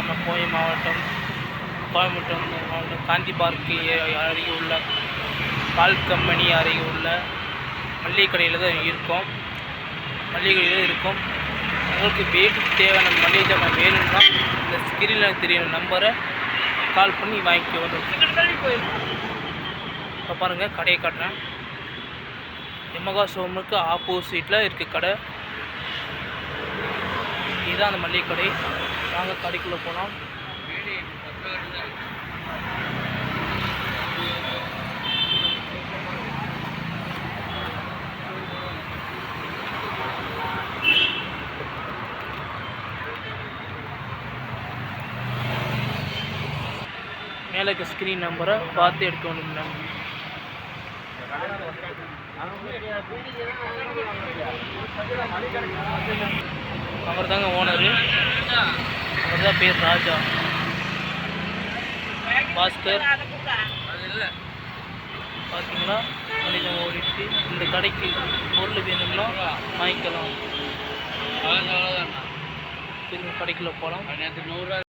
நம்ம கோவை மாவட்டம், கோயம்புத்தூர் மாவட்டம் காந்தி பார்க்கு அருகே உள்ள பால் கம்பெனி அருகே உள்ள மளிகை கடையில் தான் இருக்கோம். மளிகை கடையில் இருக்கும். உங்களுக்கு வீட்டுக்கு தேவையான மளிகை ஜாமான் வேணும்னா இந்த ஸ்க்ரீனில் தெரியுற நம்பரை கால் பண்ணி வாங்கிக்கோ. இப்போ பாருங்கள், கடையை காட்டுறேன். எமகா ஷோரூமுக்கு ஆப்போசிட்டில் இருக்குது கடை. இதுதான் அந்த மளிகை கடை. வாங்க கடைக்குள்ளே போகலாம். மேலே இருக்க ஸ்க்ரீன் நம்பரை பார்த்து எடுக்க வேண்டும். அவர் தாங்க ஓனரு. அவர் தான் பேர் ராஜா பாஸ்கர். பார்த்தீங்களா, மனிதன் ஓடிட்டு. இந்த கடைக்கு பொருள் வேணும்னா வாங்கிக்கலாம். திரும்ப கடைக்குள்ளே போகலாம்.